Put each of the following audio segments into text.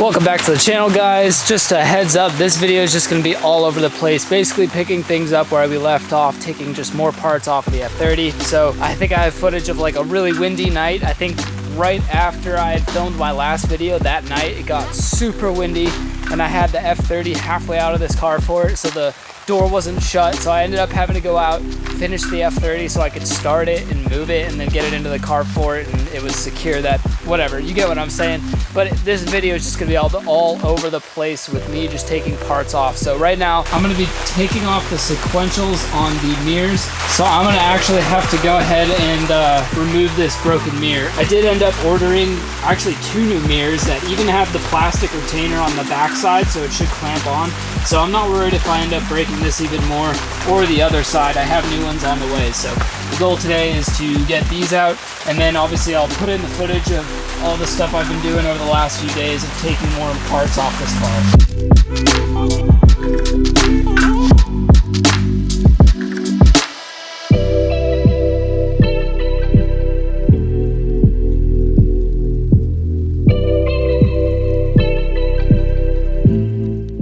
Welcome back to the channel, guys. Just a heads up, this video is just going to be all over the place, basically picking things up where we left off, taking just more parts off of the F30. So I think I have footage of like a really windy night. I think right after I had filmed my last video that night, it got super windy and I had the F30 halfway out of this carport, so the door wasn't shut, so I ended up having to go out, finish the F30 so I could start it and move it and then get it into the carport, and it was secure. That whatever, you get what I'm saying. But this video is just gonna be all over the place with me just taking parts off. So right now I'm gonna be taking off the sequentials on the mirrors, so I'm gonna actually have to go ahead and remove this broken mirror. I did end up ordering actually 2 new mirrors that even have the plastic retainer on the back side, so it should clamp on. So I'm not worried if I end up breaking this even more, or the other side. I have new ones on the way. So the goal today is to get these out, and then obviously I'll put in the footage of all the stuff I've been doing over the last few days of taking more parts off this car.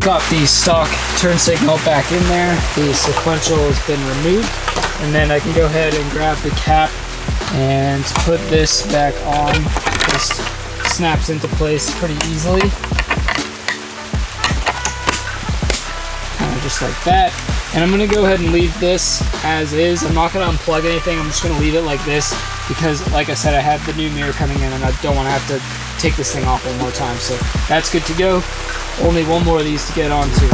Got the stock turn signal back in there. The sequential has been removed, and then I can go ahead and grab the cap and put this back on. Just snaps into place pretty easily, kind of just like that. And I'm gonna go ahead and leave this as is. I'm not gonna unplug anything. I'm just gonna leave it like this because, like I said, I have the new mirror coming in and I don't want to have to take this thing off one more time. So that's good to go. Only one more of these to get onto.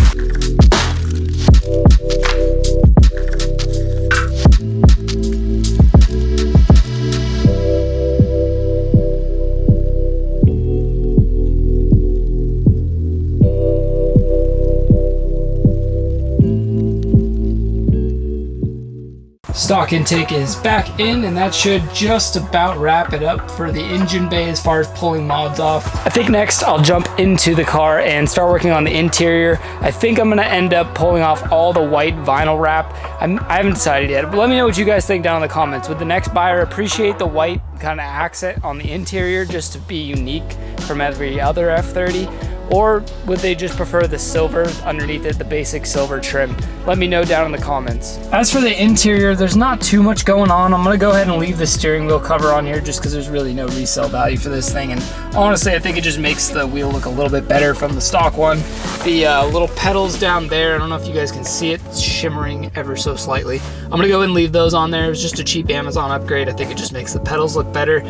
Stock intake is back in, and that should just about wrap it up for the engine bay as far as pulling mods off. I think next I'll jump into the car and start working on the interior. I think I'm gonna end up pulling off all the white vinyl wrap. I haven't decided yet, but let me know what you guys think down in the comments. Would the next buyer appreciate the white kind of accent on the interior just to be unique from every other F30? Or would they just prefer the silver underneath it, the basic silver trim? Let me know down in the comments. As for the interior, there's not too much going on. I'm gonna go ahead and leave the steering wheel cover on here just because there's really no resale value for this thing. And honestly, I think it just makes the wheel look a little bit better from the stock one. The little pedals down there, I don't know if you guys can see it, it's shimmering ever so slightly. I'm gonna go ahead and leave those on there. It was just a cheap Amazon upgrade. I think it just makes the pedals look better.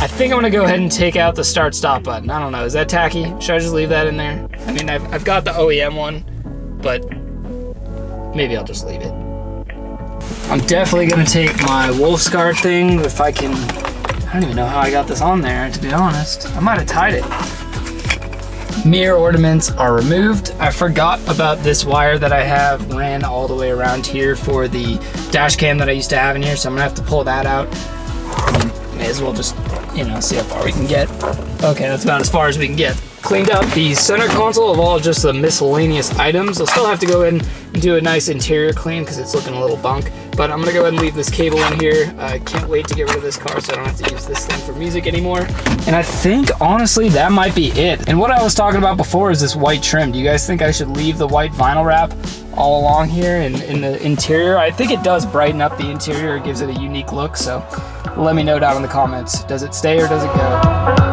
I think I'm gonna go ahead and take out the start stop button. I don't know, is that tacky? Should I just leave that in there? I mean, I've got the OEM one, but maybe I'll just leave it. I'm definitely gonna take my Wolfsguard thing if I can. I don't even know how I got this on there, to be honest. I might have tied it. Mirror ornaments are removed. I forgot about this wire that I have ran all the way around here for the dash cam that I used to have in here, so I'm gonna have to pull that out. May as well just, you know, see how far we can get. Okay, that's about as far as we can get. Cleaned up the center console of all just the miscellaneous items. I'll still have to go in and do a nice interior clean because it's looking a little bunk, but I'm gonna go ahead and leave this cable in here. I can't wait to get rid of this car so I don't have to use this thing for music anymore. And I think honestly that might be it. And what I was talking about before is this white trim. Do you guys think I should leave the white vinyl wrap all along here in the interior? I think it does brighten up the interior. It gives it a unique look, so let me know down in the comments. Does it stay or does it go?